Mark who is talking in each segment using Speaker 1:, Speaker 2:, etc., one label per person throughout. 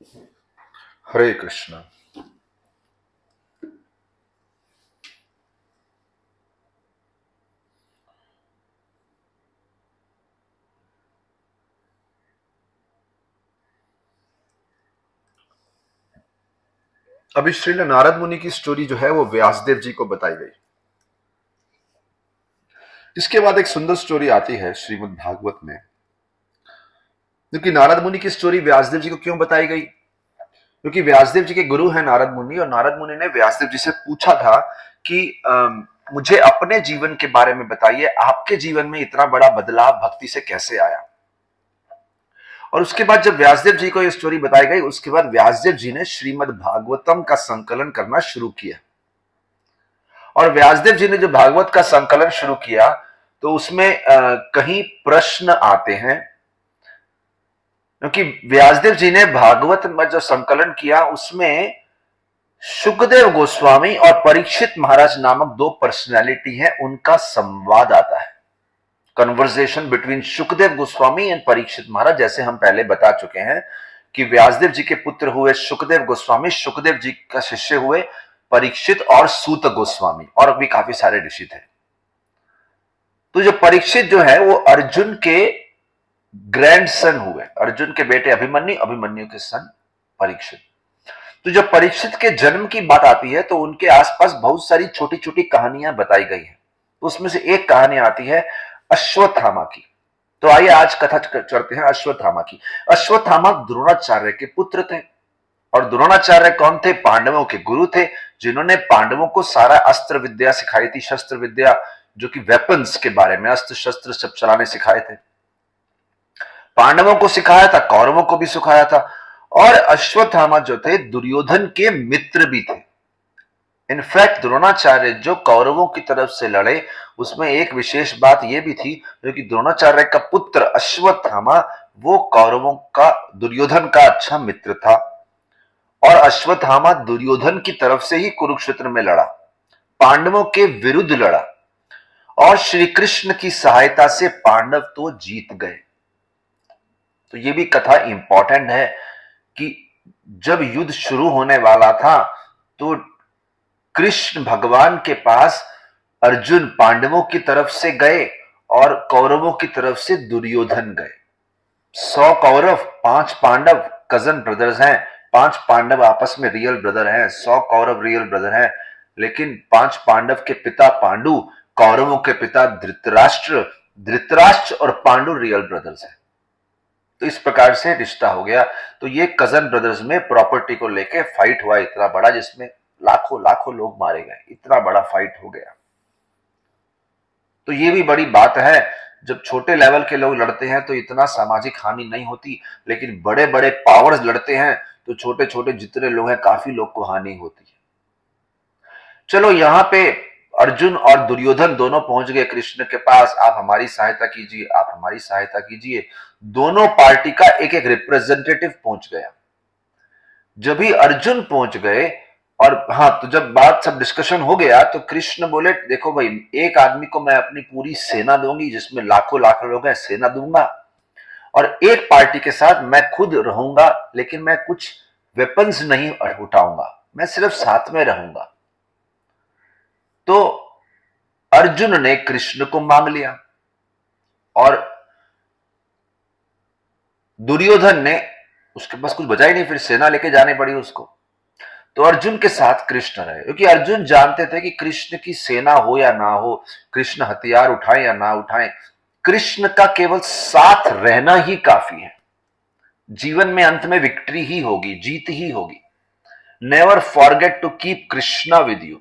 Speaker 1: हरे कृष्ण। अभी श्रील नारद मुनि की स्टोरी जो है वो व्यासदेव जी को बताई गई। इसके बाद एक सुंदर स्टोरी आती है श्रीमद् भागवत में, क्योंकि नारद मुनि की स्टोरी व्यासदेव जी को क्यों बताई गई? क्योंकि व्यासदेव जी के गुरु हैं नारद मुनि, और नारद मुनि ने व्यासदेव जी से पूछा था कि मुझे अपने जीवन के बारे में बताइए, आपके जीवन में इतना बड़ा बदलाव भक्ति से कैसे आया। और उसके बाद जब व्यासदेव जी को यह स्टोरी बताई गई, उसके बाद व्यासदेव जी ने श्रीमद् भागवतम का संकलन करना शुरू किया। और व्यासदेव जी ने जो भागवत का संकलन शुरू किया तो उसमें कहीं प्रश्न आते हैं, क्योंकि व्यासदेव जी ने भागवत में जो संकलन किया उसमें शुकदेव गोस्वामी और परीक्षित महाराज नामक दो पर्सनैलिटी हैं, उनका संवाद आता है। Conversation between Shukdev Goswami and Parikshit Maharaj. जैसे हम पहले बता चुके हैं कि व्यासदेव जी के पुत्र हुए शुकदेव गोस्वामी, शुकदेव जी का शिष्य हुए परीक्षित और सूत गोस्वामी, और भी काफी सारे ऋषि थे। तो जो परीक्षित जो है वो अर्जुन के ग्रैंडसन हुए, अर्जुन के बेटे अभिमन्यु, अभिमन्यु के सन परीक्षित। तो जब परीक्षित के जन्म की बात आती है तो उनके आसपास बहुत सारी छोटी छोटी कहानियां बताई गई हैं। तो उसमें से एक कहानी आती है अश्वत्थामा की। तो आइए आज कथा चढ़ते हैं अश्वत्थामा की। अश्वत्थामा द्रोणाचार्य के पुत्र थे, और द्रोणाचार्य कौन थे? पांडवों के गुरु थे, जिन्होंने पांडवों को सारा अस्त्र विद्या सिखाई थी, शस्त्र विद्या, जो कि वेपन्स के बारे में, अस्त्र शस्त्र सब चलाने सिखाए थे। पांडवों को सिखाया था, कौरवों को भी सिखाया था। और अश्वत्थामा जो थे दुर्योधन के मित्र भी थे। इनफैक्ट द्रोणाचार्य जो कौरवों की तरफ से लड़े, उसमें एक विशेष बात यह भी थी, क्योंकि द्रोणाचार्य का पुत्र अश्वत्थामा वो कौरवों का, दुर्योधन का अच्छा मित्र था, और अश्वत्थामा दुर्योधन की तरफ से ही कुरुक्षेत्र में लड़ा, पांडवों के विरुद्ध लड़ा, और श्री कृष्ण की सहायता से पांडव तो जीत गए। तो ये भी कथा इंपॉर्टेंट है कि जब युद्ध शुरू होने वाला था तो कृष्ण भगवान के पास अर्जुन पांडवों की तरफ से गए और कौरवों की तरफ से दुर्योधन गए। 100 कौरव 5 पांडव, कजन ब्रदर्स हैं। 5 पांडव आपस में रियल ब्रदर हैं, 100 कौरव रियल ब्रदर हैं, लेकिन 5 पांडव के पिता पांडु, कौरवों के पिता धृतराष्ट्र, धृतराष्ट्र और पांडु रियल ब्रदर्स हैं। तो इस प्रकार से रिश्ता हो गया। तो ये कजन ब्रदर्स में प्रॉपर्टी को लेके फाइट हुआ इतना बड़ा, जिसमें लाखों लाखों लोग मारे गए, इतना बड़ा फाइट हो गया। तो ये भी बड़ी बात है, जब छोटे लेवल के लोग लड़ते हैं तो इतना सामाजिक हानि नहीं होती, लेकिन बड़े बड़े पावर्स लड़ते हैं तो छोटे छोटे जितने लोग हैं काफी लोग को हानि होती है। चलो यहां पे अर्जुन और दुर्योधन दोनों पहुंच गए कृष्ण के पास, आप हमारी सहायता कीजिए, आप हमारी सहायता कीजिए। दोनों पार्टी का एक एक रिप्रेजेंटेटिव पहुंच गया। जब भी अर्जुन पहुंच गए, और हाँ, तो जब बात सब डिस्कशन हो गया तो कृष्ण बोले देखो भाई, एक आदमी को मैं अपनी पूरी सेना दूंगी जिसमें लाखों लाख लोग हैं, सेना दूंगा, और एक पार्टी के साथ मैं खुद रहूंगा, लेकिन मैं कुछ वेपन्स नहीं उठाऊंगा, मैं सिर्फ साथ में रहूंगा। तो अर्जुन ने कृष्ण को मांग लिया, और दुर्योधन ने, उसके पास कुछ बचा ही नहीं, फिर सेना लेके जानी पड़ी उसको। तो अर्जुन के साथ कृष्ण रहे, क्योंकि अर्जुन जानते थे कि कृष्ण की सेना हो या ना हो, कृष्ण हथियार उठाएं या ना उठाएं, कृष्ण का केवल साथ रहना ही काफी है। जीवन में अंत में विक्ट्री ही होगी, जीत ही होगी। Never forget to keep Krishna with you.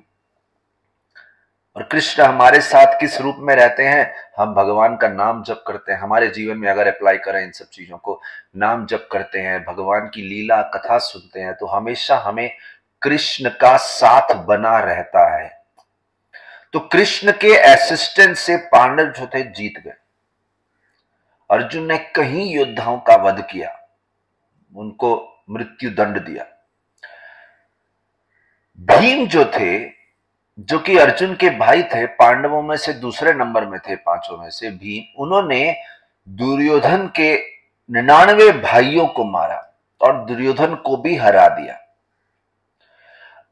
Speaker 1: और कृष्ण हमारे साथ किस रूप में रहते हैं? हम भगवान का नाम जप करते हैं। हमारे जीवन में अगर अप्लाई करें इन सब चीजों को, नाम जप करते हैं, भगवान की लीला कथा सुनते हैं, तो हमेशा हमें कृष्ण का साथ बना रहता है। तो कृष्ण के असिस्टेंट से पांडव जो थे जीत गए। अर्जुन ने कई योद्धाओं का वध किया, उनको मृत्यु दंड दिया। भीम जो थे, जो कि अर्जुन के भाई थे, पांडवों में से दूसरे नंबर में थे, 5 में से भीम, उन्होंने दुर्योधन के 99 भाइयों को मारा। और दुर्योधन को भी हरा दिया।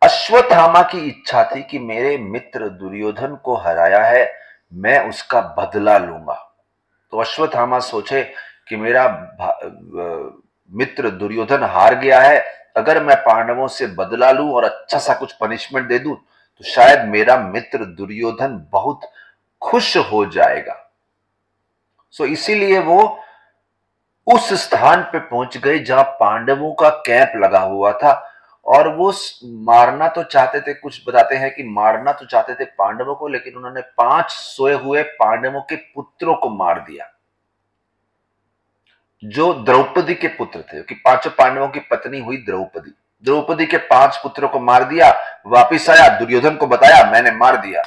Speaker 1: अश्वत्थामा की इच्छा थी कि मेरे मित्र दुर्योधन को हराया है, मैं उसका बदला लूंगा। तो अश्वत्थामा सोचे कि मेरा मित्र दुर्योधन हार गया है, अगर मैं पांडवों से बदला लूं और अच्छा सा कुछ पनिशमेंट दे दूं तो शायद मेरा मित्र दुर्योधन बहुत खुश हो जाएगा। सो इसीलिए वो उस स्थान पे पहुंच गए जहां पांडवों का कैंप लगा हुआ था, और वो मारना तो चाहते थे, कुछ बताते हैं कि मारना तो चाहते थे पांडवों को, लेकिन उन्होंने 5 सोए हुए पांडवों के पुत्रों को मार दिया, जो द्रौपदी के पुत्र थे, कि 5 पांडवों की पत्नी हुई द्रौपदी। द्रौपदी के 5 पुत्रों को मार दिया, वापिस आया, दुर्योधन को बताया मैंने मार दिया।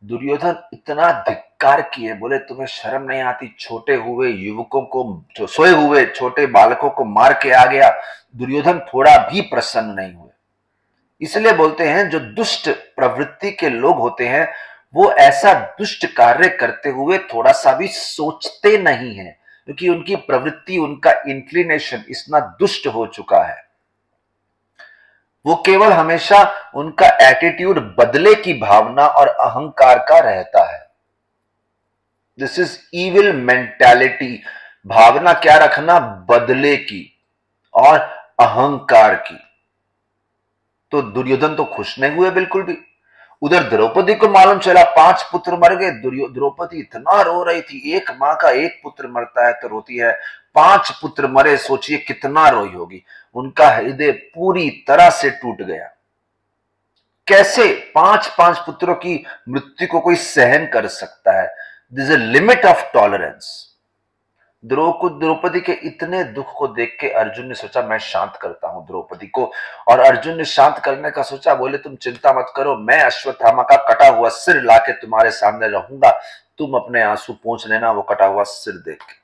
Speaker 1: दुर्योधन इतना धिक्कार किए, बोले तुम्हें शर्म नहीं आती, छोटे हुए युवकों को, जो सोए हुए छोटे बालकों को मार के आ गया। दुर्योधन थोड़ा भी प्रसन्न नहीं हुए। इसलिए बोलते हैं जो दुष्ट प्रवृत्ति के लोग होते हैं वो ऐसा दुष्ट कार्य करते हुए थोड़ा सा भी सोचते नहीं है, क्योंकि उनकी प्रवृत्ति, उनका इंक्लिनेशन इतना दुष्ट हो चुका है। वो केवल हमेशा उनका एटीट्यूड बदले की भावना और अहंकार का रहता है। This is evil mentality. भावना क्या रखना? बदले की और अहंकार की। तो दुर्योधन तो खुश नहीं हुए बिल्कुल भी। उधर द्रौपदी को मालूम चला 5 पुत्र मर गए। द्रौपदी इतना रो रही थी, एक मां का एक पुत्र मरता है तो रोती है, 5 पुत्र मरे, सोचिए कितना रोई होगी। उनका हृदय पूरी तरह से टूट गया। कैसे 5 पुत्रों की मृत्यु को कोई सहन कर सकता है? This is a limit of tolerance. Draupadi के इतने दुख को देख के अर्जुन ने सोचा मैं शांत करता हूं द्रौपदी को, और अर्जुन ने शांत करने का सोचा, बोले तुम चिंता मत करो, मैं अश्वत्थामा का कटा हुआ सिर लाके तुम्हारे सामने रहूंगा, तुम अपने आंसू पोंछ लेना वो कटा हुआ सिर देख के।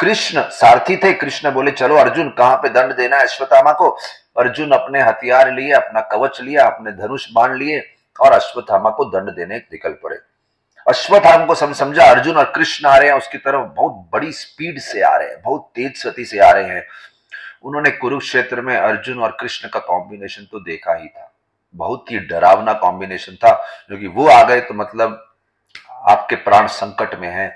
Speaker 1: कृष्ण सारथी थे, कृष्ण बोले चलो अर्जुन कहां पे दंड देना है अश्वत्थामा को। अर्जुन अपने हथियार लिए, अपना कवच लिया, अपने धनुष बाण लिए और अश्वत्थामा को दंड देने निकल पड़े। अश्वत्थामा को समझा अर्जुन और कृष्ण आ रहे हैं उसकी तरफ, बहुत बड़ी स्पीड से आ रहे हैं, बहुत तेज गति से आ रहे हैं। उन्होंने कुरुक्षेत्र में अर्जुन और कृष्ण का कॉम्बिनेशन तो देखा ही था, बहुत ही डरावना कॉम्बिनेशन था, क्योंकि वो आ गए तो मतलब आपके प्राण संकट में हैं।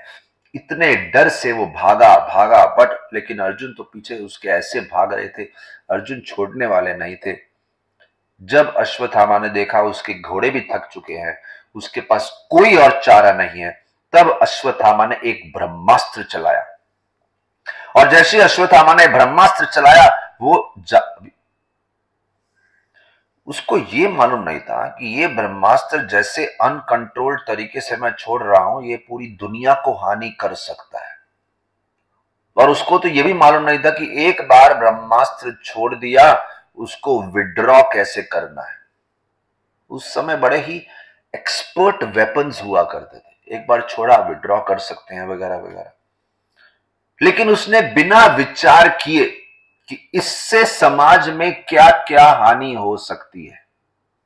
Speaker 1: इतने डर से वो भागा बट लेकिन अर्जुन तो पीछे उसके ऐसे भाग रहे थे, अर्जुन छोड़ने वाले नहीं थे। जब अश्वत्थामा ने देखा उसके घोड़े भी थक चुके हैं, उसके पास कोई और चारा नहीं है, तब अश्वत्थामा ने एक ब्रह्मास्त्र चलाया। और जैसे अश्वत्थामा ने ब्रह्मास्त्र चलाया उसको ये मालूम नहीं था कि ये ब्रह्मास्त्र जैसे अनकंट्रोल्ड तरीके से मैं छोड़ रहा हूं, ये पूरी दुनिया को हानि कर सकता है। और उसको तो ये भी मालूम नहीं था कि एक बार ब्रह्मास्त्र छोड़ दिया उसको विड्रॉ कैसे करना है। उस समय बड़े ही एक्सपर्ट वेपन्स हुआ करते थे, एक बार छोड़ा विड्रॉ कर सकते हैं वगैरह वगैरह। लेकिन उसने बिना विचार किए कि इससे समाज में क्या क्या हानि हो सकती है।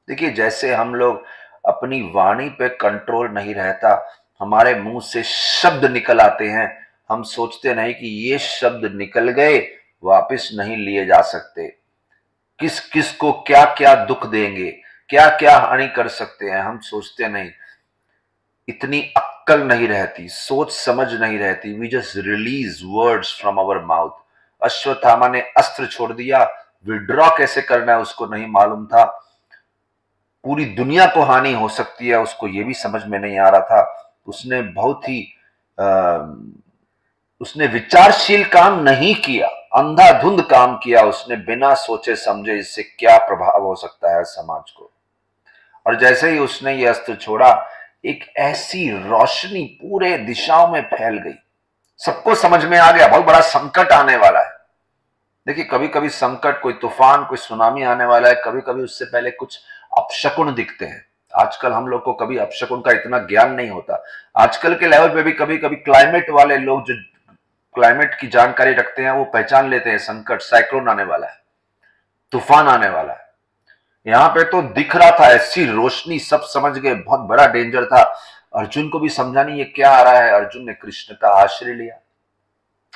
Speaker 1: देखिए जैसे हम लोग अपनी वाणी पे कंट्रोल नहीं रहता, हमारे मुंह से शब्द निकल आते हैं, हम सोचते नहीं कि ये शब्द निकल गए वापस नहीं लिए जा सकते, किस किस को क्या क्या दुख देंगे, क्या क्या हानि कर सकते हैं, हम सोचते नहीं। इतनी अक्ल नहीं रहती, सोच समझ नहीं रहती, we just release words from our mouth. Ashwatthama ने अस्त्र छोड़ दिया, विड्रॉ कैसे करना है उसको नहीं मालूम था। पूरी दुनिया को हानि हो सकती है उसको ये भी समझ में नहीं आ रहा था। उसने बहुत ही उसने विचारशील काम नहीं किया, अंधाधुंध काम किया उसने, बिना सोचे समझे इससे क्या प्रभाव हो सकता है समाज को। और जैसे ही उसने ये अस्त्र छोड़ा, एक ऐसी रोशनी पूरे दिशाओं में फैल गई, सबको समझ में आ गया बहुत बड़ा संकट आने वाला है। देखिए कभी कभी संकट, कोई तूफान, कोई सुनामी आने वाला है, कभी कभी उससे पहले कुछ अपशकुन दिखते हैं। आजकल हम लोग को कभी अपशकुन का इतना ज्ञान नहीं होता। आजकल के लेवल पे भी कभी कभी क्लाइमेट वाले लोग जो क्लाइमेट की जानकारी रखते हैं वो पहचान लेते हैं संकट, साइक्लोन आने वाला है, तूफान आने वाला है। यहां पे तो दिख रहा था ऐसी रोशनी, सब समझ गए बहुत बड़ा डेंजर था। अर्जुन को भी समझा नहीं ये क्या आ रहा है। अर्जुन ने कृष्ण का आश्रय लिया।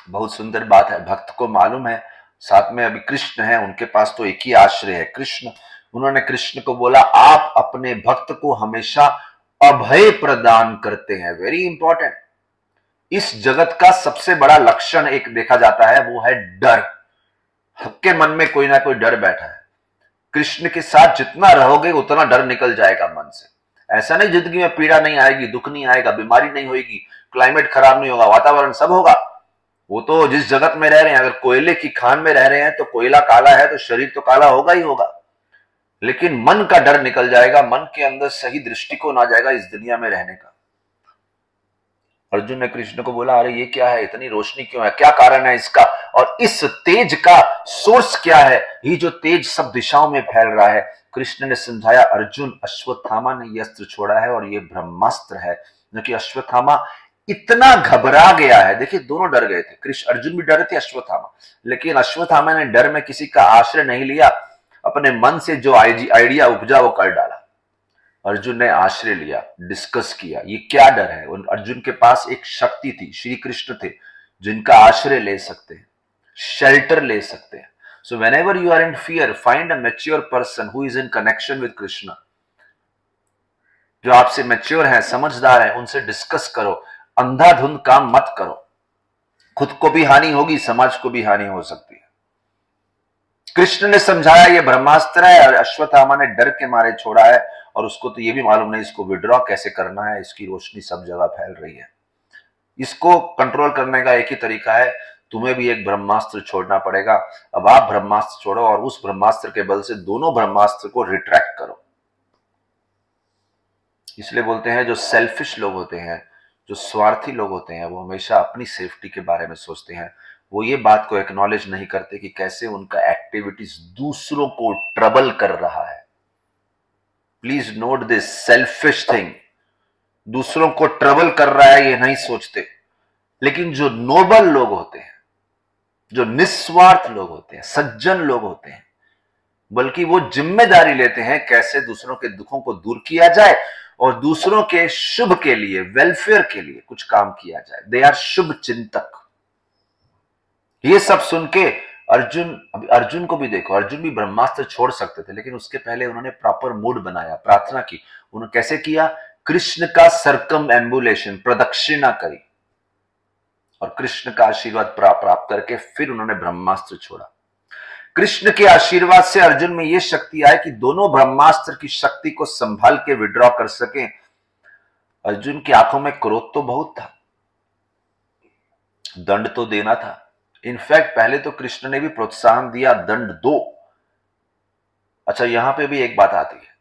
Speaker 1: बहुत सुंदर बात है, भक्त को मालूम है साथ में अभी कृष्ण है, उनके पास तो एक ही आश्रय है कृष्ण। उन्होंने कृष्ण को बोला, आप अपने भक्त को हमेशा अभय प्रदान करते हैं। Very important. इस जगत का सबसे बड़ा लक्षण एक देखा जाता है, वो है डर। सबके मन में कोई ना कोई डर बैठा है। कृष्ण के साथ जितना रहोगे उतना डर निकल जाएगा मन से। ऐसा नहीं जिंदगी में पीड़ा नहीं आएगी, दुख नहीं आएगा, बीमारी नहीं होगी, क्लाइमेट खराब नहीं होगा, वातावरण सब होगा। वो तो जिस जगत में रह रहे हैं, अगर कोयले की खान में रह रहे हैं तो कोयला काला है तो शरीर तो काला होगा ही होगा, लेकिन मन का डर निकल जाएगा, मन के अंदर सही दृष्टिकोण आ जाएगा इस दुनिया में रहने का। अर्जुन ने कृष्ण को बोला, अरे ये क्या है, इतनी रोशनी क्यों है, क्या कारण है इसका, और इस तेज का सोर्स क्या है, ये जो तेज सब दिशाओं में फैल रहा है। कृष्ण ने समझाया, अर्जुन अश्वत्थामा ने ये अस्त्र छोड़ा है और ये ब्रह्मास्त्र है, क्योंकि अश्वत्थामा इतना घबरा गया है। देखिए दोनों डर गए थे, कृष्ण अर्जुन भी डरे थे, अश्वत्थामा, लेकिन अश्वत्थामा ने डर में किसी का आश्रय नहीं लिया, अपने मन से जो आइडिया उपजा वो कर डाला। अर्जुन ने आश्रय लिया, डिस्कस किया, ये क्या डर है। अर्जुन के पास एक शक्ति थी, श्री कृष्ण थे, जिनका आश्रय ले सकते हैं, शेल्टर ले सकते हैं। So whenever you are in fear, find a mature person who is in connection with Krishna. जो आपसे मैच्योर है, समझदार है, उनसे डिस्कस करो, अंधाधुंध काम मत करो। खुद को भी हानि होगी, समाज को भी हानि हो सकती है। कृष्ण ने समझाया ये ब्रह्मास्त्र है, और अश्वत्थामा ने डर के मारे छोड़ा है, और उसको तो ये भी मालूम नहीं इसको विड्रॉ कैसे करना है, इसकी रोशनी सब जगह फैल रही है। इसको कंट्रोल करने का एक ही तरीका है, तुम्हें भी एक ब्रह्मास्त्र छोड़ना पड़ेगा। अब आप ब्रह्मास्त्र छोड़ो और उस ब्रह्मास्त्र के बल से दोनों ब्रह्मास्त्र को रिट्रैक्ट करो। इसलिए बोलते हैं जो सेल्फिश लोग होते हैं, जो स्वार्थी लोग होते हैं, वो हमेशा अपनी सेफ्टी के बारे में सोचते हैं। वो ये बात को एक्नॉलेज नहीं करते कि कैसे उनका एक्टिविटीज दूसरों को ट्रबल कर रहा है। Please note this, selfish thing, दूसरों को ट्रबल कर रहा है ये नहीं सोचते। लेकिन जो नोबल लोग होते हैं, जो निस्वार्थ लोग होते हैं, सज्जन लोग होते हैं, बल्कि वो जिम्मेदारी लेते हैं कैसे दूसरों के दुखों को दूर किया जाए और दूसरों के शुभ के लिए, वेलफेयर के लिए कुछ काम किया जाए। दे आर शुभ चिंतक। ये सब सुन के अर्जुन को भी देखो, अर्जुन भी ब्रह्मास्त्र छोड़ सकते थे, लेकिन उसके पहले उन्होंने प्रॉपर मूड बनाया, प्रार्थना की। उन्होंने कैसे किया? कृष्ण का सरकम एम्बुलेशन, प्रदक्षिणा करी, और कृष्ण का आशीर्वाद प्राप्त करके फिर उन्होंने ब्रह्मास्त्र छोड़ा। कृष्ण के आशीर्वाद से अर्जुन में यह शक्ति आई कि दोनों ब्रह्मास्त्र की शक्ति को संभाल के विड्रॉ कर सके। अर्जुन की आंखों में क्रोध तो बहुत था, दंड तो देना था। इनफैक्ट पहले तो कृष्ण ने भी प्रोत्साहन दिया, दंड दो। अच्छा, यहां पे भी एक बात आती है,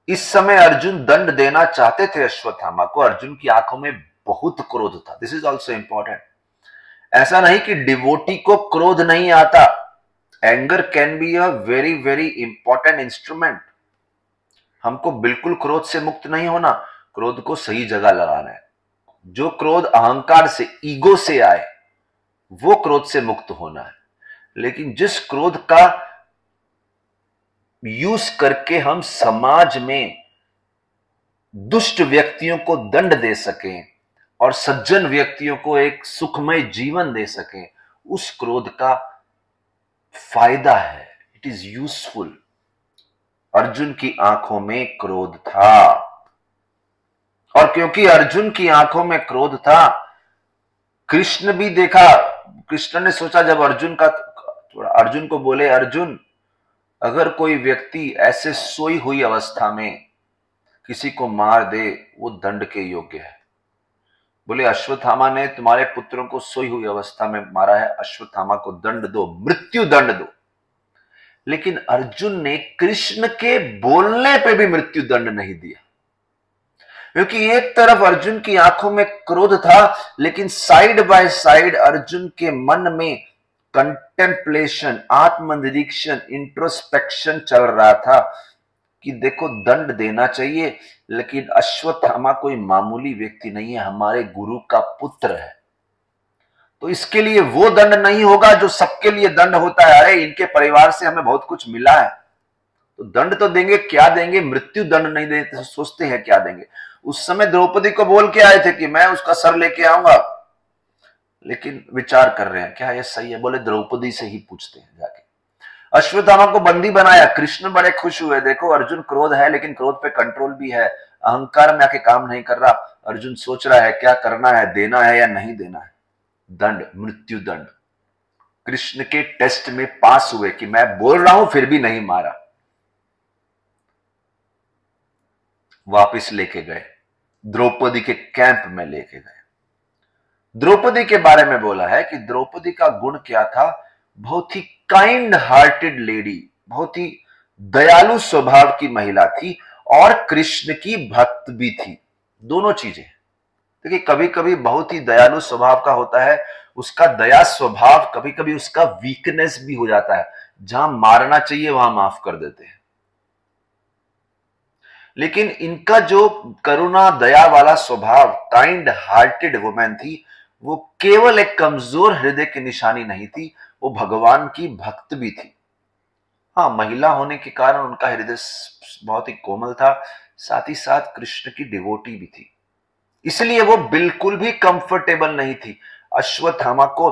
Speaker 1: इस समय अर्जुन दंड देना चाहते थे अश्वत्थामा को, अर्जुन की आंखों में बहुत क्रोध था। This is also important. ऐसा नहीं कि डिवोटी को क्रोध नहीं आता। Anger can be a very very important instrument. हमको बिल्कुल क्रोध से मुक्त नहीं होना, क्रोध को सही जगह लगाना है। जो क्रोध अहंकार से, ईगो से आए, वो क्रोध से मुक्त होना है। लेकिन जिस क्रोध का यूज करके हम समाज में दुष्ट व्यक्तियों को दंड दे सकें और सज्जन व्यक्तियों को एक सुखमय जीवन दे सकें, उस क्रोध का फायदा है, इट इज यूजफुल। अर्जुन की आंखों में क्रोध था, और क्योंकि अर्जुन की आंखों में क्रोध था, कृष्ण भी देखा। कृष्ण ने सोचा, जब अर्जुन को बोले, अर्जुन अगर कोई व्यक्ति ऐसे सोई हुई अवस्था में किसी को मार दे, वो दंड के योग्य है। बोले, अश्वत्थामा ने तुम्हारे पुत्रों को सोई हुई अवस्था में मारा है, अश्वत्थामा को दंड दो, मृत्यु दंड दो। लेकिन अर्जुन ने कृष्ण के बोलने पे भी मृत्यु दंड नहीं दिया, क्योंकि एक तरफ अर्जुन की आंखों में क्रोध था, लेकिन साइड बाय साइड अर्जुन के मन में कंटेम्पलेशन, आत्मनिरीक्षण, इंट्रोस्पेक्शन चल रहा था कि देखो दंड देना चाहिए, लेकिन अश्वत्थामा कोई मामूली व्यक्ति नहीं है, हमारे गुरु का पुत्र है, तो इसके लिए वो दंड नहीं होगा जो सबके लिए दंड होता है। अरे इनके परिवार से हमें बहुत कुछ मिला है, तो दंड तो देंगे। क्या देंगे? मृत्यु दंड नहीं देते, तो सोचते हैं क्या देंगे। उस समय द्रौपदी को बोल के आए थे कि मैं उसका सर लेके आऊंगा, लेकिन विचार कर रहे हैं क्या ये सही है, बोले द्रौपदी से ही पूछते हैं जाके। अश्वत्थामा को बंदी बनाया, कृष्ण बड़े खुश हुए, देखो अर्जुन क्रोध है लेकिन क्रोध पे कंट्रोल भी है, अहंकार में आके काम नहीं कर रहा। अर्जुन सोच रहा है क्या करना है, देना है या नहीं देना है। दंड, मृत्यु दंड। कृष्ण के टेस्ट में पास हुए कि मैं बोल रहा हूं फिर भी नहीं मारा। वापिस लेके गए, द्रौपदी के कैंप में लेके गए। द्रौपदी के बारे में बोला है कि द्रौपदी का गुण क्या था, बहुत ही काइंड हार्टेड लेडी, बहुत ही दयालु स्वभाव की महिला थी और कृष्ण की भक्त भी थी। दोनों चीजें देखिए, कभी कभी बहुत ही दयालु स्वभाव का होता है, उसका दया स्वभाव कभी कभी उसका वीकनेस भी हो जाता है, जहां मारना चाहिए वहां माफ कर देते हैं। लेकिन इनका जो करुणा दया वाला स्वभाव, काइंड हार्टेड वुमेन थी, वो केवल एक कमजोर हृदय की निशानी नहीं थी, वो भगवान की भक्त भी थी। हाँ, महिला होने के कारण उनका हृदय बहुत ही कोमल था, साथ ही साथ कृष्ण की डिवोटी भी थी, इसलिए वो बिल्कुल भी कंफर्टेबल नहीं थी। अश्वत्थामा को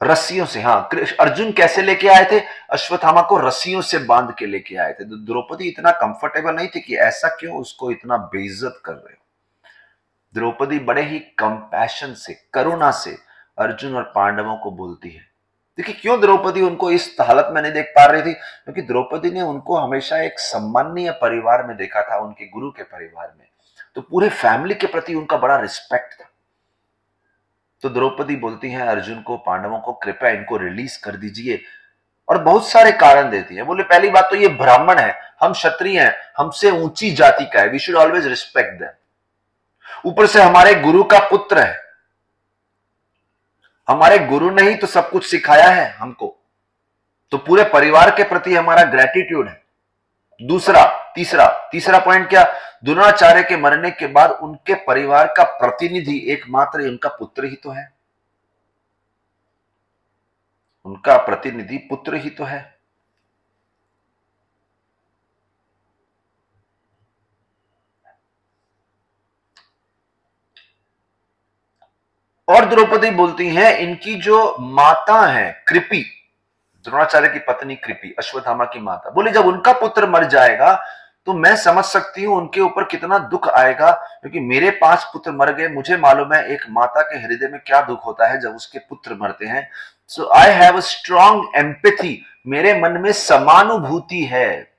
Speaker 1: रस्सियों से, हाँ, अर्जुन कैसे लेके आए थे, अश्वत्थामा को रस्सियों से बांध के लेके आए थे। तो द्रौपदी इतना कंफर्टेबल नहीं थी कि ऐसा क्यों उसको इतना बेइज्जत कर रहे हो। द्रौपदी बड़े ही कंपैशन से, करुणा से अर्जुन और पांडवों को बोलती है। देखिए क्यों द्रौपदी उनको इस हालत में नहीं देख पा रही थी, क्योंकि द्रौपदी ने उनको हमेशा एक सम्माननीय परिवार में देखा था, उनके गुरु के परिवार में, तो पूरे फैमिली के प्रति उनका बड़ा रिस्पेक्ट था। तो द्रौपदी बोलती हैं अर्जुन को, पांडवों को, कृपया इनको रिलीज कर दीजिए, और बहुत सारे कारण देती है। बोले पहली बात तो ये ब्राह्मण है, हम क्षत्रिय हैं, हमसे ऊंची जाति का है, we should always respect them. ऊपर से हमारे गुरु का पुत्र है, हमारे गुरु ने ही तो सब कुछ सिखाया है हमको, तो पूरे परिवार के प्रति हमारा ग्रेटिट्यूड है। दूसरा, तीसरा पॉइंट क्या, द्रोणाचार्य के मरने के बाद उनके परिवार का प्रतिनिधि एकमात्र उनका पुत्र ही तो है, उनका प्रतिनिधि पुत्र ही तो है। और द्रौपदी बोलती हैं इनकी जो माता है कृपि, द्रोणाचार्य की पत्नी कृपि, अश्वत्थामा की माता, बोली जब उनका पुत्र मर जाएगा तो मैं समझ सकती हूं उनके ऊपर कितना दुख आएगा, क्योंकि मेरे 5 पुत्र मर गए, मुझे मालूम है एक माता के हृदय में क्या दुख होता है जब उसके पुत्र मरते हैं। So I have a strong empathy, मेरे मन में समानुभूति है।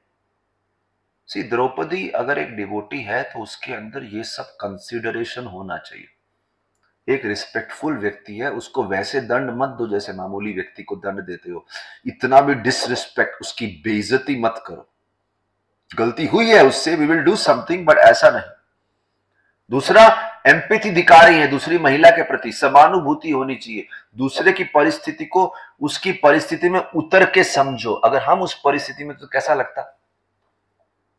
Speaker 1: सी, द्रौपदी अगर एक डिवोटी है तो उसके अंदर ये सब कंसिडरेशन होना चाहिए। एक रिस्पेक्टफुल व्यक्ति है, उसको वैसे दंड मत दो जैसे मामूली व्यक्ति को दंड देते हो, इतना भी डिसरिस्पेक्ट, उसकी बेइज्जती मत करो। गलती हुई है उससे, we will do something, but ऐसा नहीं। दूसरा, एम्पैथी दिखा रही है दूसरी महिला के प्रति, समानुभूति होनी चाहिए, दूसरे की परिस्थिति को उसकी परिस्थिति में उतर के समझो, अगर हम उस परिस्थिति में तो कैसा लगता।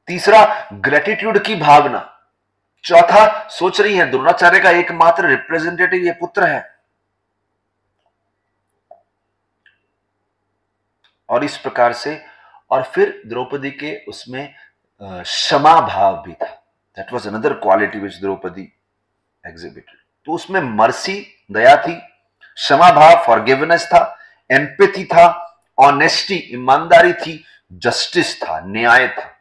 Speaker 1: तीसरा, ग्रेटिट्यूड की भावना। चौथा, सोच रही है द्रोणाचार्य का एकमात्र रिप्रेजेंटेटिव ये पुत्र है, और इस प्रकार से, और फिर द्रौपदी के उसमें क्षमा भाव भी था, that was another quality which Draupadi exhibited. तो उसमें मर्सी, दया थी, क्षमा भाव, फॉरगिवनेस था, एम्पैथी था, ऑनेस्टी, ईमानदारी थी, जस्टिस था, न्याय था।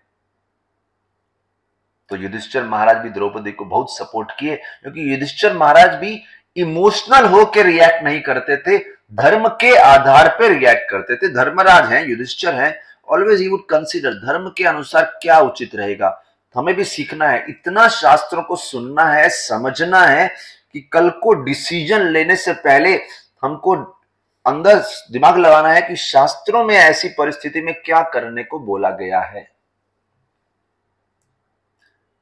Speaker 1: तो युधिष्ठिर महाराज भी द्रौपदी को बहुत सपोर्ट किए, क्योंकि युधिष्ठिर महाराज भी इमोशनल होकर रिएक्ट नहीं करते थे, धर्म के आधार पर रिएक्ट करते थे। धर्मराज हैं, युधिष्ठिर हैं, ऑलवेज ही वुड कंसीडर धर्म के अनुसार क्या उचित रहेगा। हमें भी सीखना है, इतना शास्त्रों को सुनना है, समझना है कि कल को डिसीजन लेने से पहले हमको अंदर दिमाग लगाना है कि शास्त्रों में ऐसी परिस्थिति में क्या करने को बोला गया है।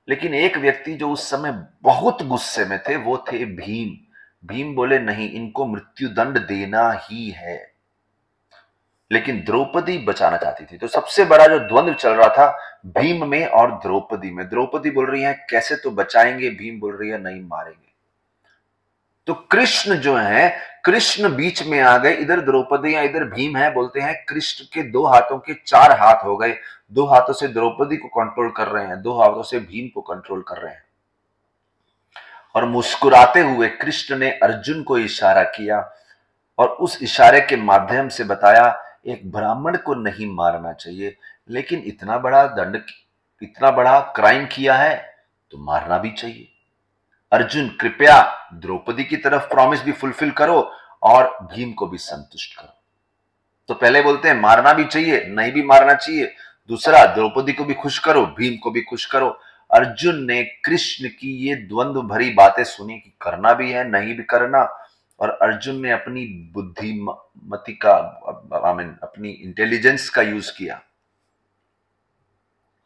Speaker 1: लेकिन एक व्यक्ति जो उस समय बहुत गुस्से में थे वो थे भीम। भीम बोले नहीं, इनको मृत्यु दंड देना ही है, लेकिन द्रौपदी बचाना चाहती थी। तो सबसे बड़ा जो द्वंद्व चल रहा था भीम में और द्रौपदी में, द्रौपदी बोल रही है कैसे तो बचाएंगे, भीम बोल रही है नहीं, मारेंगे। तो कृष्ण जो है, कृष्ण बीच में आ गए, इधर द्रौपदी या इधर भीम है, बोलते हैं कृष्ण के 2 हाथों के 4 हाथ हो गए, 2 हाथों से द्रौपदी को कंट्रोल कर रहे हैं, 2 हाथों से भीम को कंट्रोल कर रहे हैं। और मुस्कुराते हुए कृष्ण ने अर्जुन को इशारा किया और उस इशारे के माध्यम से बताया, एक ब्राह्मण को नहीं मारना चाहिए, लेकिन इतना बड़ा क्राइम किया है तो मारना भी चाहिए। अर्जुन, कृपया द्रौपदी की तरफ प्रॉमिस भी फुलफिल करो और भीम को भी संतुष्ट करो। तो पहले बोलते हैं मारना भी चाहिए, नहीं भी मारना चाहिए। दूसरा, द्रौपदी को भी खुश करो, भीम को भी खुश करो। अर्जुन ने कृष्ण की ये द्वंद्व भरी बातें सुनी कि करना भी है, नहीं भी करना, और अर्जुन ने अपनी बुद्धिमती का अपनी इंटेलिजेंस का यूज किया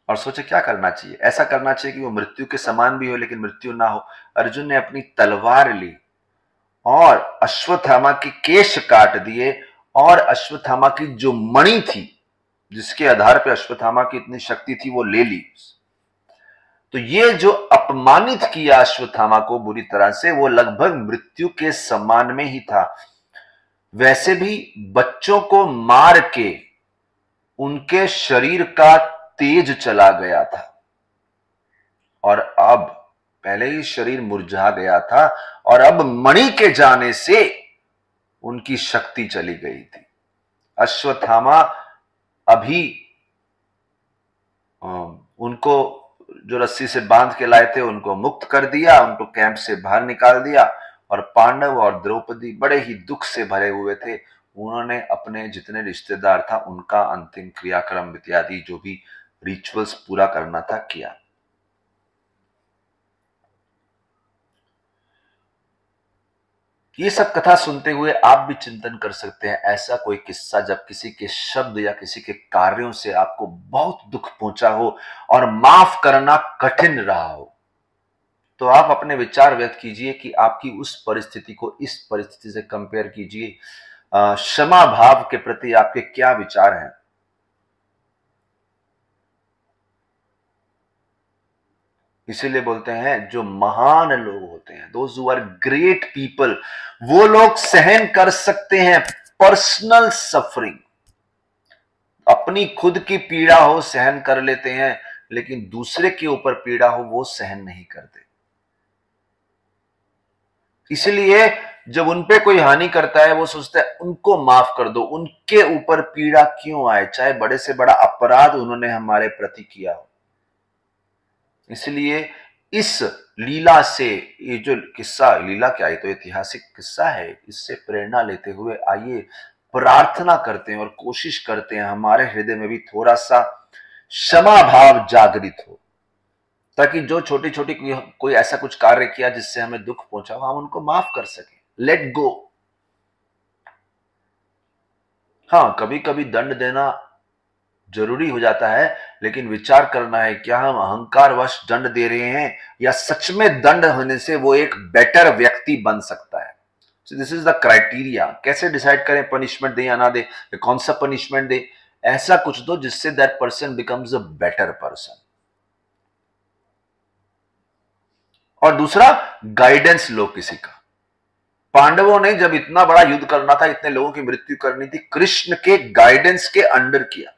Speaker 1: और सोचे क्या करना चाहिए। ऐसा करना चाहिए कि वो मृत्यु के समान भी हो लेकिन मृत्यु ना हो। अर्जुन ने अपनी तलवार ली और अश्वत्थामा के केश काट दिए और अश्वत्थामा की जो मणि थी, जिसके आधार पर अश्वत्थामा की इतनी शक्ति थी, वो ले ली। तो ये जो अपमानित किया अश्वत्थामा को बुरी तरह से, वो लगभग मृत्यु के समान में ही था। वैसे भी बच्चों को मार के उनके शरीर का तेज चला गया था और अब पहले ही शरीर मुरझा गया था और अब मणि के जाने से उनकी शक्ति चली गई थी। अश्वत्थामा अभी उनको जो रस्सी से बांध के लाए थे उनको मुक्त कर दिया, उनको कैंप से बाहर निकाल दिया और पांडव और द्रौपदी बड़े ही दुख से भरे हुए थे। उन्होंने अपने जितने रिश्तेदार था उनका अंतिम क्रियाक्रम इत्यादि जो भी रिचुअल्स पूरा करना था किया। ये सब कथा सुनते हुए आप भी चिंतन कर सकते हैं, ऐसा कोई किस्सा जब किसी के शब्द या किसी के कार्यों से आपको बहुत दुख पहुंचा हो और माफ करना कठिन रहा हो, तो आप अपने विचार व्यक्त कीजिए कि आपकी उस परिस्थिति को इस परिस्थिति से कंपेयर कीजिए। क्षमा भाव के प्रति आपके क्या विचार हैं। इसीलिए बोलते हैं जो महान लोग होते हैं, those who are great people, वो लोग सहन कर सकते हैं पर्सनल सफरिंग। अपनी खुद की पीड़ा हो सहन कर लेते हैं, लेकिन दूसरे के ऊपर पीड़ा हो वो सहन नहीं करते। इसलिए जब उनपे कोई हानि करता है वो सोचते हैं उनको माफ कर दो, उनके ऊपर पीड़ा क्यों आए, चाहे बड़े से बड़ा अपराध उन्होंने हमारे प्रति किया हो। इसलिए इस लीला से, ये जो किस्सा, लीला क्या, ये तो ऐतिहासिक किस्सा है, इससे प्रेरणा लेते हुए आइए प्रार्थना करते हैं और कोशिश करते हैं हमारे हृदय में भी थोड़ा सा क्षमा भाव जागृत हो, ताकि जो छोटी छोटी कोई ऐसा कुछ कार्य किया जिससे हमें दुख पहुंचा हो, हम उनको माफ कर सकें, लेट गो। हाँ, कभी कभी दंड देना जरूरी हो जाता है, लेकिन विचार करना है क्या हम अहंकारवश दंड दे रहे हैं या सच में दंड होने से वो एक बेटर व्यक्ति बन सकता है। So this is the criteria. कैसे डिसाइड करें पनिशमेंट दे या ना दे, कौन सा पनिशमेंट दे? ऐसा कुछ दो जिससे that person becomes a better person. और दूसरा, गाइडेंस लो किसी का। पांडवों ने जब इतना बड़ा युद्ध करना था, इतने लोगों की मृत्यु करनी थी, कृष्ण के गाइडेंस के अंडर किया।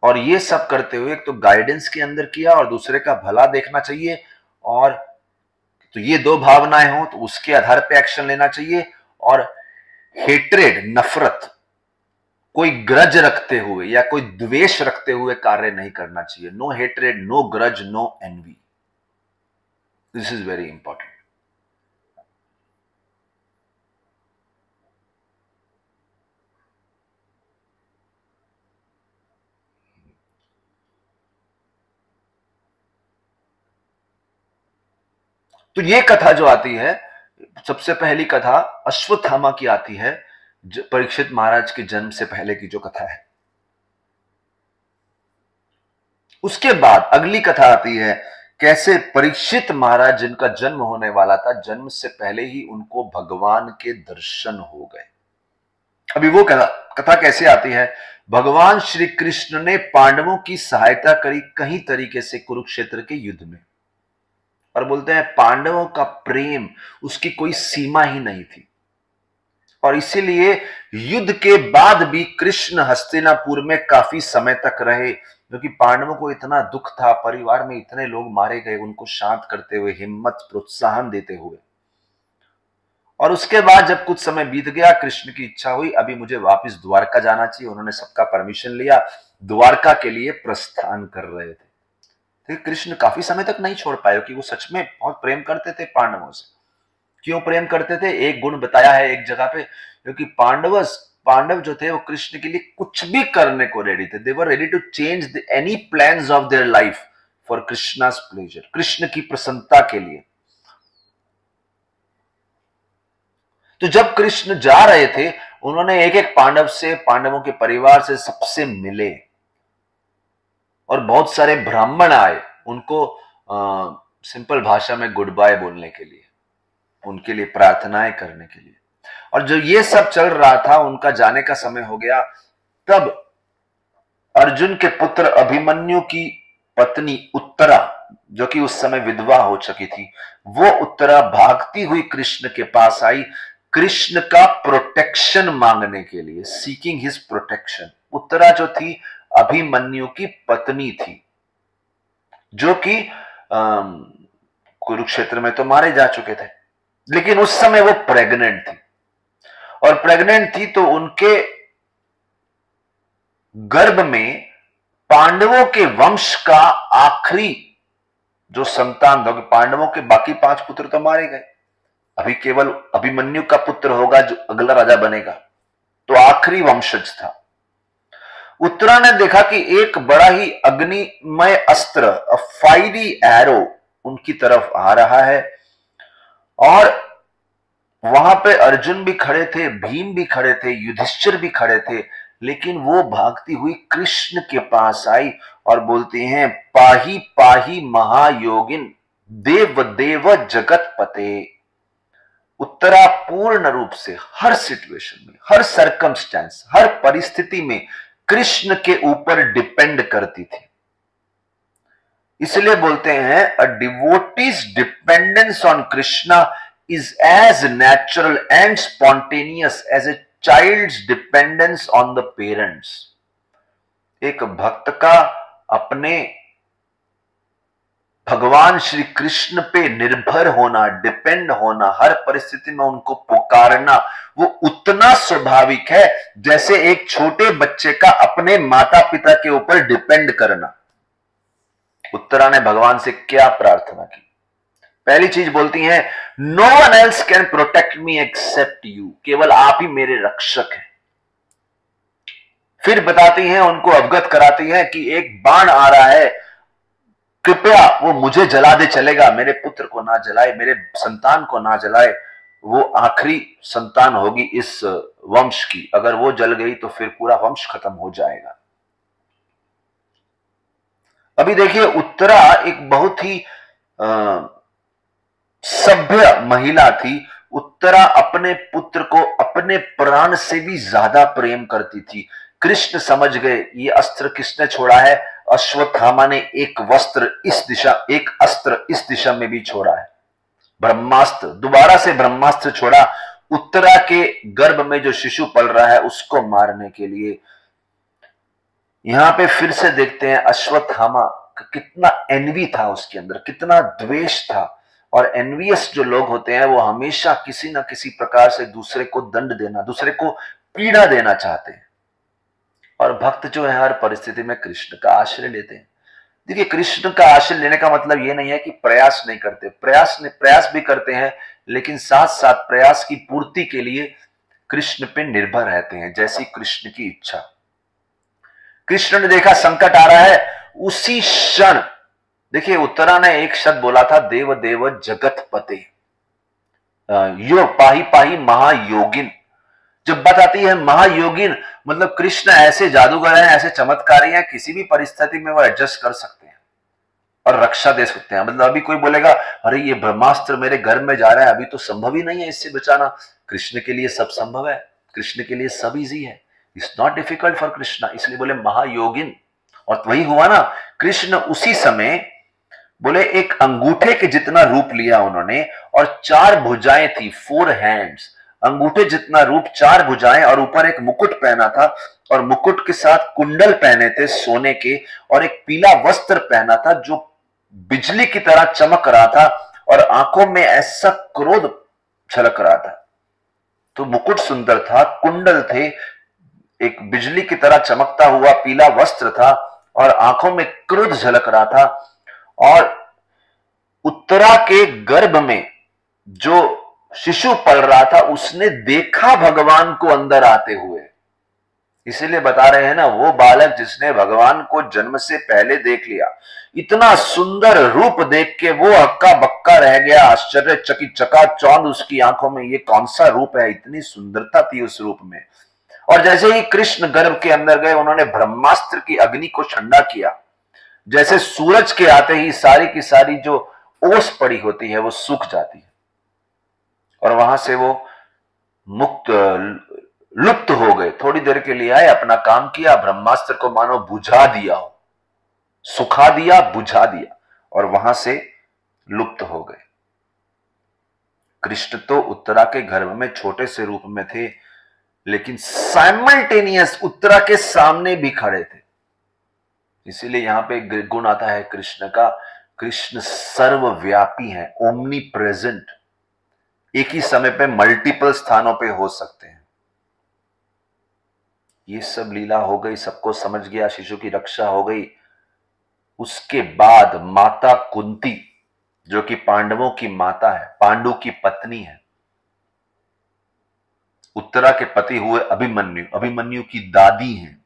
Speaker 1: और ये सब करते हुए एक तो गाइडेंस के अंदर किया और दूसरे का भला देखना चाहिए, और तो ये दो भावनाएं हो तो उसके आधार पे एक्शन लेना चाहिए। और हेट्रेड, नफरत, कोई ग्रज रखते हुए या कोई द्वेष रखते हुए कार्य नहीं करना चाहिए। No hatred, no grudge, no envy. This is very important. तो ये कथा जो आती है, सबसे पहली कथा अश्वत्थामा की आती है, परीक्षित महाराज के जन्म से पहले की जो कथा है। उसके बाद अगली कथा आती है कैसे परीक्षित महाराज, जिनका जन्म होने वाला था, जन्म से पहले ही उनको भगवान के दर्शन हो गए। अभी वो कथा कैसे आती है? भगवान श्री कृष्ण ने पांडवों की सहायता करी कई तरीके से कुरुक्षेत्र के युद्ध में, और बोलते हैं पांडवों का प्रेम, उसकी कोई सीमा ही नहीं थी। और इसीलिए युद्ध के बाद भी कृष्ण हस्तिनापुर में काफी समय तक रहे, क्योंकि पांडवों को इतना दुख था, परिवार में इतने लोग मारे गए, उनको शांत करते हुए, हिम्मत प्रोत्साहन देते हुए। और उसके बाद जब कुछ समय बीत गया, कृष्ण की इच्छा हुई अभी मुझे वापस द्वारका जाना चाहिए। उन्होंने सबका परमिशन लिया, द्वारका के लिए प्रस्थान कर रहे थे। तो कृष्ण काफी समय तक नहीं छोड़ पाए, क्योंकि वो सच में बहुत प्रेम करते थे पांडवों से। क्यों प्रेम करते थे? एक गुण बताया है एक जगह पे, क्योंकि पांडव जो थे वो कृष्ण के लिए कुछ भी करने को रेडी थे। They were ready to change any plans of their life for Krishna's pleasure, Krishna की प्रसन्नता के लिए। तो जब कृष्ण जा रहे थे, उन्होंने एक एक पांडव से, पांडवों के परिवार से सबसे मिले, और बहुत सारे ब्राह्मण आए उनको सिंपल भाषा में गुड बाय बोलने के लिए, उनके लिए प्रार्थनाएं करने के लिए। और जब ये सब चल रहा था, उनका जाने का समय हो गया, तब अर्जुन के पुत्र अभिमन्यु की पत्नी उत्तरा, जो कि उस समय विधवा हो चुकी थी, वो उत्तरा भागती हुई कृष्ण के पास आई, कृष्ण का प्रोटेक्शन मांगने के लिए, सीकिंग हिज प्रोटेक्शन। उत्तरा जो थी अभिमन्यु की पत्नी थी, जो कि कुरुक्षेत्र में तो मारे जा चुके थे, लेकिन उस समय वो प्रेग्नेंट थी। और प्रेग्नेंट थी तो उनके गर्भ में पांडवों के वंश का आखिरी जो संतान था, पांडवों के बाकी 5 पुत्र तो मारे गए, अभी केवल अभिमन्यु का पुत्र होगा जो अगला राजा बनेगा, तो आखिरी वंशज था। उत्तरा ने देखा कि एक बड़ा ही अग्निमय अस्त्र, अ फायरी एरो उनकी तरफ आ रहा है, और वहां पे अर्जुन भी खड़े थे, भीम भी खड़े थे, युधिष्ठिर भी खड़े थे, लेकिन वो भागती हुई कृष्ण के पास आई और बोलती हैं, पाही पाही महायोगिन देव देव जगत पते। उत्तरा पूर्ण रूप से हर सिचुएशन में, हर सर्कमस्टेंस, हर परिस्थिति में कृष्ण के ऊपर डिपेंड करती थी। इसलिए बोलते हैं, a devotee's dependence on Krishna is as natural and spontaneous as a child's dependence on the parents। एक भक्त का अपने भगवान श्री कृष्ण पे निर्भर होना, डिपेंड होना, हर परिस्थिति में उनको पुकारना, वो उतना स्वाभाविक है जैसे एक छोटे बच्चे का अपने माता पिता के ऊपर डिपेंड करना। उत्तरा ने भगवान से क्या प्रार्थना की? पहली चीज बोलती हैं, no one else can protect me except you, केवल आप ही मेरे रक्षक हैं। फिर बताती हैं, उनको अवगत कराती हैं कि एक बाण आ रहा है, कृपया वो मुझे जला दे चलेगा, मेरे पुत्र को ना जलाए, मेरे संतान को ना जलाए, वो आखिरी संतान होगी इस वंश की, अगर वो जल गई तो फिर पूरा वंश खत्म हो जाएगा। अभी देखिए, उत्तरा एक बहुत ही सभ्य महिला थी। उत्तरा अपने पुत्र को अपने प्राण से भी ज्यादा प्रेम करती थी। कृष्ण समझ गए ये अस्त्र किसने छोड़ा है, अश्वत्थामा ने एक अस्त्र इस दिशा में भी छोड़ा है, ब्रह्मास्त्र, दोबारा से ब्रह्मास्त्र छोड़ा उत्तरा के गर्भ में जो शिशु पल रहा है उसको मारने के लिए। यहां पे फिर से देखते हैं अश्वत्थामा कितना एनवी था उसके अंदर, कितना द्वेष था। और एनवियस जो लोग होते हैं वो हमेशा किसी ना किसी प्रकार से दूसरे को दंड देना, दूसरे को पीड़ा देना चाहते हैं। और भक्त जो है हर परिस्थिति में कृष्ण का आश्रय लेते हैं। देखिए, कृष्ण का आश्रय लेने का मतलब ये नहीं है कि प्रयास नहीं करते, प्रयास भी करते हैं, लेकिन साथ साथ प्रयास की पूर्ति के लिए कृष्ण पे निर्भर रहते हैं, जैसी कृष्ण की इच्छा। कृष्ण ने देखा संकट आ रहा है, उसी क्षण देखिए उत्तरा ने एक शब्द बोला था, देव देव जगत पते, यो पाही पाही महायोगिन। जब बात आती है महायोगिन, मतलब कृष्ण ऐसे जादूगर हैं, ऐसे चमत्कारी हैं, किसी भी परिस्थिति में वो एडजस्ट कर सकते हैं और रक्षा दे सकते हैं। मतलब अभी कोई बोलेगा, अरे ये ब्रह्मास्त्र मेरे घर में जा रहा है, अभी तो संभव ही नहीं है इससे बचाना। कृष्ण के लिए सब संभव है, कृष्ण के लिए सब इजी है, it's not difficult for Krishna, इसलिए बोले महायोगिन। और वही हुआ ना, कृष्ण उसी समय बोले एक अंगूठे के जितना रूप लिया उन्होंने, और 4 भुजाएं थी, 4 हैंड्स, अंगूठे जितना रूप, 4 भुजाएं और ऊपर एक मुकुट पहना था और मुकुट के साथ कुंडल पहने थे सोने के, और एक पीला वस्त्र पहना था जो बिजली की तरह चमक रहा था और आंखों में ऐसा क्रोध झलक रहा था। तो मुकुट सुंदर था, कुंडल थे, एक बिजली की तरह चमकता हुआ पीला वस्त्र था और आंखों में क्रोध झलक रहा था। और उत्तरा के गर्भ में जो शिशु पल रहा था उसने देखा भगवान को अंदर आते हुए। इसीलिए बता रहे हैं ना, वो बालक जिसने भगवान को जन्म से पहले देख लिया, इतना सुंदर रूप देख के वो हक्का बक्का रह गया, आश्चर्यचकित, चकाचौंध उसकी आंखों में, ये कौन सा रूप है, इतनी सुंदरता थी उस रूप में। और जैसे ही कृष्ण गर्भ के अंदर गए, उन्होंने ब्रह्मास्त्र की अग्नि को ठंडा किया। जैसे सूरज के आते ही सारी की सारी जो ओस पड़ी होती है वो सूख जाती है और वहां से वो मुक्त लुप्त हो गए। थोड़ी देर के लिए आए, अपना काम किया, ब्रह्मास्त्र को मानो बुझा दिया हो, सुखा दिया, बुझा दिया और वहां से लुप्त हो गए। कृष्ण तो उत्तरा के गर्भ में छोटे से रूप में थे, लेकिन साइमल्टेनियस उत्तरा के सामने भी खड़े थे। इसीलिए यहां पे गुण आता है कृष्ण का, कृष्ण सर्वव्यापी है, ओमनी प्रेजेंट, एक ही समय पे मल्टीपल स्थानों पे हो सकते हैं। ये सब लीला हो गई, सबको समझ गया, शिशु की रक्षा हो गई। उसके बाद माता कुंती, जो कि पांडवों की माता है, पांडु की पत्नी है, उत्तरा के पति हुए अभिमन्यु, अभिमन्यु की दादी हैं,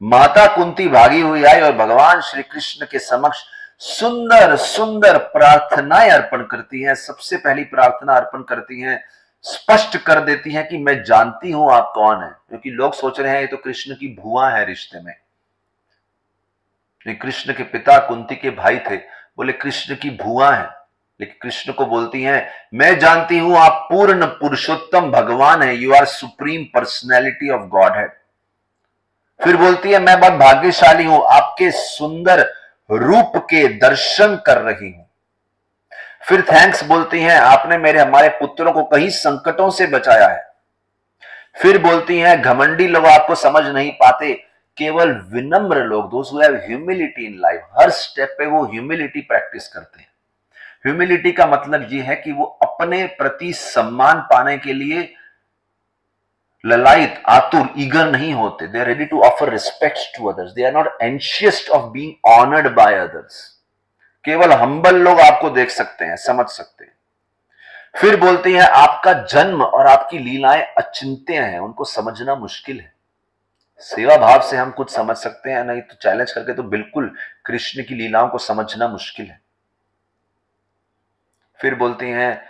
Speaker 1: माता कुंती भागी हुई आई और भगवान श्री कृष्ण के समक्ष सुंदर सुंदर प्रार्थनाएं अर्पण करती हैं। सबसे पहली प्रार्थना अर्पण करती हैं, स्पष्ट कर देती हैं कि मैं जानती हूं आप कौन है, क्योंकि लोग सोच रहे हैं ये तो कृष्ण की भुआ है रिश्ते में। कृष्ण के पिता कुंती के भाई थे, बोले कृष्ण की भुआ है, लेकिन कृष्ण को बोलती हैं मैं जानती हूं आप पूर्ण पुरुषोत्तम भगवान है, you are supreme personality of Godhead. फिर बोलती है मैं बहुत भाग्यशाली हूं, आपके सुंदर रूप के दर्शन कर रही हूं। फिर थैंक्स बोलती हैं, आपने हमारे पुत्रों को कई संकटों से बचाया है। फिर बोलती हैं घमंडी लोग आपको समझ नहीं पाते, केवल विनम्र लोग, दोस्त who have humility in life, her step पे वो ह्यूमिलिटी प्रैक्टिस करते हैं। ह्यूमिलिटी का मतलब ये है कि वो अपने प्रति सम्मान पाने के लिए ललायत, आतुर, ईगर नहीं होते। They are ready to offer respect to others, they are not anxious of being honoured by others. केवल हम्बल लोग आपको देख सकते हैं, समझ सकते हैं। फिर बोलती हैं आपका जन्म और आपकी लीलाएं अचिंत्य हैं, उनको समझना मुश्किल है। सेवा भाव से हम कुछ समझ सकते हैं, नहीं तो चैलेंज करके तो बिल्कुल कृष्ण की लीलाओं को समझना मुश्किल है। फिर बोलती हैं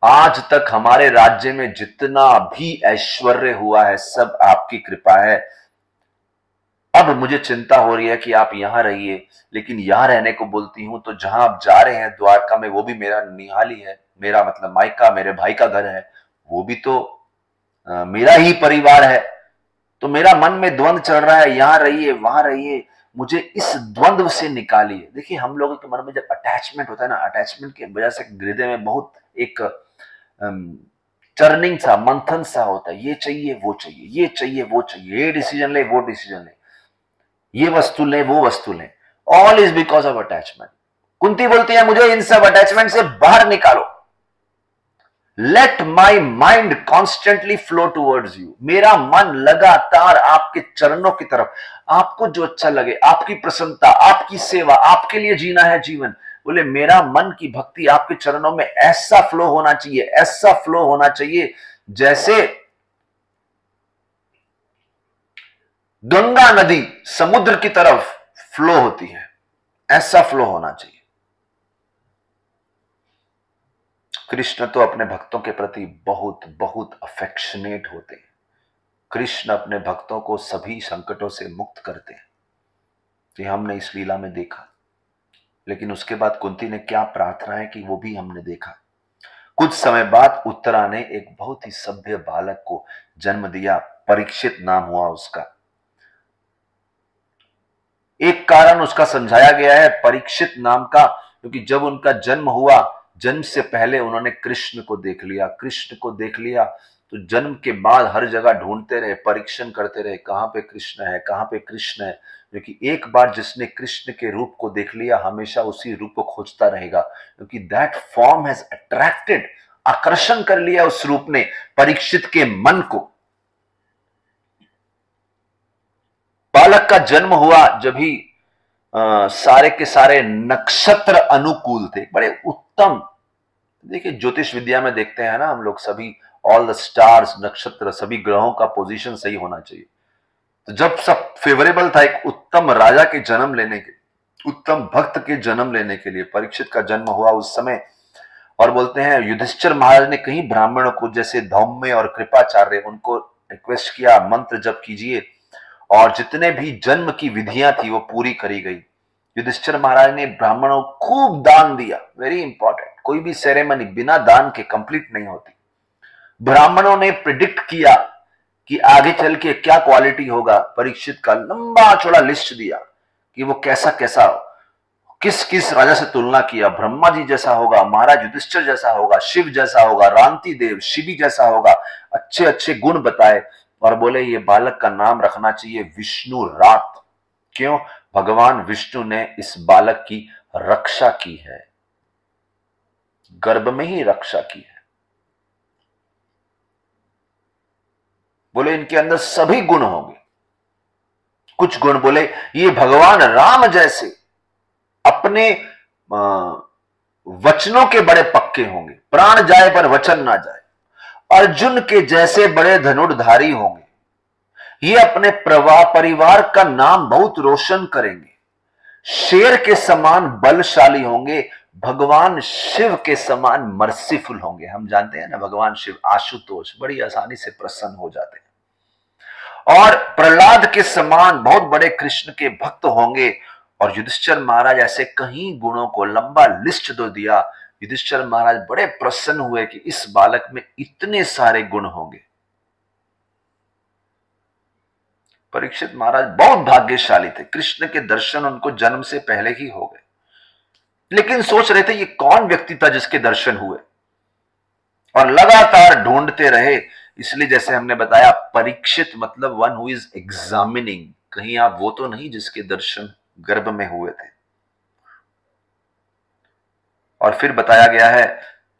Speaker 1: आज तक हमारे राज्य में जितना भी ऐश्वर्य हुआ है सब आपकी कृपा है। अब मुझे चिंता हो रही है कि आप यहां रहिए, लेकिन यहां रहने को बोलती हूं तो जहां आप जा रहे हैं द्वारका में, वो भी मेरा निहाल ही है, मेरा मतलब मायका, मेरे भाई का घर है, वो भी तो मेरा ही परिवार है। तो मेरा मन में द्वंद्व चल रहा है, यहां रहिए वहां रहिए, मुझे इस द्वंद्व से निकालिए। देखिए हम लोगों के मन में जब अटैचमेंट होता है ना, अटैचमेंट की वजह से हृदय में बहुत एक टर्निंग सा, मंथन सा होता है, ये चाहिए वो चाहिए, ये चाहिए वो चाहिए, ये डिसीजन ले वो डिसीजन ले, ये वस्तु ले वो वस्तु ले, all is because of attachment. Kunti बोलती है मुझे इन सब अटैचमेंट से बाहर निकालो, let my mind constantly flow towards you, मेरा मन लगातार आपके चरणों की तरफ, आपको जो अच्छा लगे, आपकी प्रसन्नता, आपकी सेवा, आपके लिए जीना है जीवन। बोले मेरा मन की भक्ति आपके चरणों में ऐसा फ्लो होना चाहिए, ऐसा फ्लो होना चाहिए जैसे गंगा नदी समुद्र की तरफ फ्लो होती है, ऐसा फ्लो होना चाहिए। कृष्ण तो अपने भक्तों के प्रति बहुत बहुत अफेक्शनेट होते हैं। कृष्ण अपने भक्तों को सभी संकटों से मुक्त करते हैं, ये हमने इस लीला में देखा। लेकिन उसके बाद कुंती ने क्या प्रार्थनाएं की वो भी हमने देखा। कुछ समय बाद उत्तरा ने एक बहुत ही सभ्य बालक को जन्म दिया, परीक्षित नाम हुआ उसका। एक कारण उसका समझाया गया है परीक्षित नाम का, क्योंकि जब उनका जन्म हुआ, जन्म से पहले उन्होंने कृष्ण को देख लिया। कृष्ण को देख लिया तो जन्म के बाद हर जगह ढूंढते रहे, परीक्षण करते रहे, कहां पे कृष्ण है, कहां पे कृष्ण है। क्योंकि एक बार जिसने कृष्ण के रूप को देख लिया हमेशा उसी रूप को खोजता रहेगा, क्योंकि दैट फॉर्म हैज अट्रैक्टेड, आकर्षण कर लिया उस रूप ने परीक्षित के मन को। बालक का जन्म हुआ जब ही सारे के सारे नक्षत्र अनुकूल थे, बड़े उत्तम। देखिए ज्योतिष विद्या में देखते हैं ना हम लोग, सभी ऑल द स्टार्स, नक्षत्र, सभी ग्रहों का पोजीशन सही होना चाहिए। तो जब सब फेवरेबल था एक उत्तम राजा के जन्म लेने के, उत्तम भक्त के जन्म लेने के लिए, परीक्षित का जन्म हुआ उस समय। और बोलते हैं युधिष्ठिर महाराज ने कहीं ब्राह्मणों को, जैसे धौम्य और कृपाचार्य, उनको रिक्वेस्ट किया मंत्र जप कीजिए, और जितने भी जन्म की विधियां थी वो पूरी करी गई। युधिष्ठिर महाराज ने ब्राह्मणों को खूब दान दिया, वेरी इंपॉर्टेंट। कोई भी सेरेमनी बिना दान के कंप्लीट नहीं होती। ब्राह्मणों ने प्रिडिक्ट किया कि आगे चल के क्या क्वालिटी होगा। परीक्षित का लंबा चौड़ा लिस्ट दिया कि वो कैसा कैसा, किस किस राजा से तुलना किया, ब्रह्मा जी जैसा होगा, महाराज युधिष्ठिर जैसा होगा, शिव जैसा होगा, रांति देव शिवी जैसा होगा, अच्छे अच्छे गुण बताए। और बोले ये बालक का नाम रखना चाहिए विष्णु रात। क्यों? भगवान विष्णु ने इस बालक की रक्षा की है, गर्भ में ही रक्षा की है। बोले इनके अंदर सभी गुण होंगे। कुछ गुण बोले ये भगवान राम जैसे अपने वचनों के बड़े पक्के होंगे, प्राण जाए पर वचन ना जाए। अर्जुन के जैसे बड़े धनुर्धारी होंगे, ये अपने परिवार का नाम बहुत रोशन करेंगे। शेर के समान बलशाली होंगे, भगवान शिव के समान मर्सीफुल होंगे। हम जानते हैं ना भगवान शिव आशुतोष, बड़ी आसानी से प्रसन्न हो जाते हैं। और प्रहलाद के समान बहुत बड़े कृष्ण के भक्त होंगे। और युधिष्ठिर महाराज ऐसे कई गुणों को लंबा लिस्ट दो दिया। युधिष्ठिर महाराज बड़े प्रसन्न हुए कि इस बालक में इतने सारे गुण होंगे। परीक्षित महाराज बहुत भाग्यशाली थे, कृष्ण के दर्शन उनको जन्म से पहले ही हो गए। लेकिन सोच रहे थे ये कौन व्यक्ति था जिसके दर्शन हुए, और लगातार ढूंढते रहे। इसलिए जैसे हमने बताया परीक्षित मतलब वन हु इज एग्जामिनिंग, कहीं आप वो तो नहीं जिसके दर्शन गर्भ में हुए थे। और फिर बताया गया है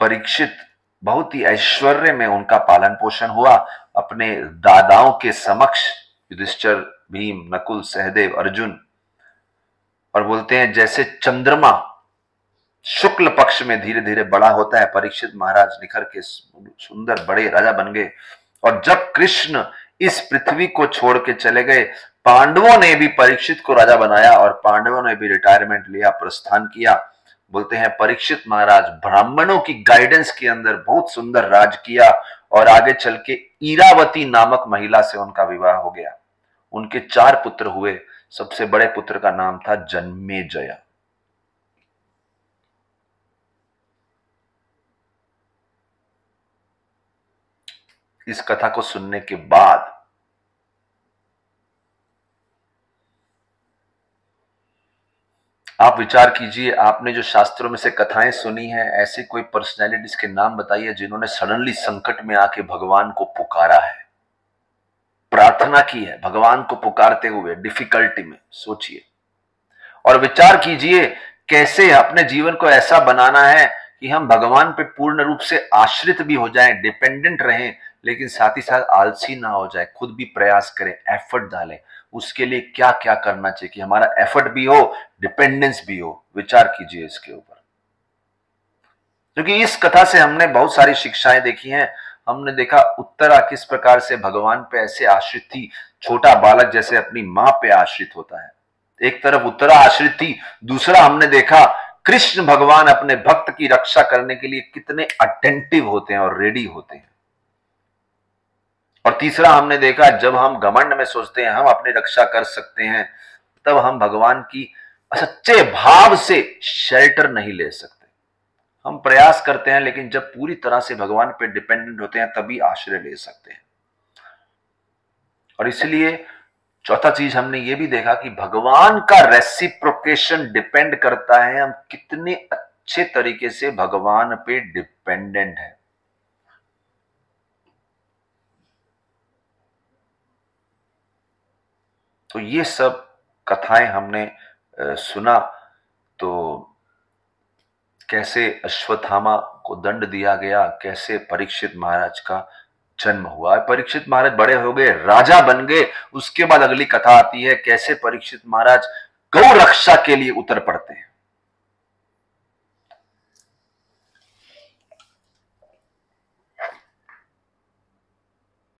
Speaker 1: परीक्षित बहुत ही ऐश्वर्य में उनका पालन पोषण हुआ, अपने दादाओं के समक्ष, युधिष्ठिर, भीम, नकुल, सहदेव, अर्जुन। और बोलते हैं जैसे चंद्रमा शुक्ल पक्ष में धीरे धीरे बड़ा होता है, परीक्षित महाराज निखर के सुंदर बड़े राजा बन गए। और जब कृष्ण इस पृथ्वी को छोड़ के चले गए, पांडवों ने भी परीक्षित को राजा बनाया और पांडवों ने भी रिटायरमेंट लिया, प्रस्थान किया। बोलते हैं परीक्षित महाराज ब्राह्मणों की गाइडेंस के अंदर बहुत सुंदर राज किया, और आगे चल के ईरावती नामक महिला से उनका विवाह हो गया। उनके 4 पुत्र हुए। सबसे बड़े पुत्र का नाम था जन्मेजय। इस कथा को सुनने के बाद आप विचार कीजिए, आपने जो शास्त्रों में से कथाएं सुनी हैं, ऐसे कोई पर्सनैलिटीज के नाम बताइए जिन्होंने सडनली संकट में आके भगवान को पुकारा है, प्रार्थना की है, भगवान को पुकारते हुए डिफिकल्टी में। सोचिए और विचार कीजिए कैसे अपने जीवन को ऐसा बनाना है कि हम भगवान पे पूर्ण रूप से आश्रित भी हो जाएं, डिपेंडेंट रहें, लेकिन साथ ही साथ आलसी ना हो जाए, खुद भी प्रयास करें, एफर्ट डालें। उसके लिए क्या क्या करना चाहिए कि हमारा एफर्ट भी हो, डिपेंडेंस भी हो। विचार कीजिए इसके ऊपर, क्योंकि इस कथा से हमने बहुत सारी शिक्षाएं देखी हैं। हमने देखा उत्तरा किस प्रकार से भगवान पे ऐसे आश्रित थी, छोटा बालक जैसे अपनी मां पे आश्रित होता है। एक तरफ उत्तरा आश्रित थी, दूसरा हमने देखा कृष्ण भगवान अपने भक्त की रक्षा करने के लिए कितने अटेंटिव होते हैं और रेडी होते हैं। और तीसरा हमने देखा जब हम घमंड में सोचते हैं हम अपनी रक्षा कर सकते हैं, तब हम भगवान की सच्चे भाव से शेल्टर नहीं ले सकते। हम प्रयास करते हैं लेकिन जब पूरी तरह से भगवान पे डिपेंडेंट होते हैं तभी आश्रय ले सकते हैं। और इसलिए चौथा चीज हमने ये भी देखा कि भगवान का रेसिप्रोकेशन डिपेंड करता है हम कितने अच्छे तरीके से भगवान पे डिपेंडेंट है। तो ये सब कथाएं हमने सुना। तो कैसे अश्वत्थामा को दंड दिया गया, कैसे परीक्षित महाराज का जन्म हुआ। परीक्षित महाराज बड़े हो गए, राजा बन गए। उसके बाद अगली कथा आती है कैसे परीक्षित महाराज गौ रक्षा के लिए उत्तर प्रदेश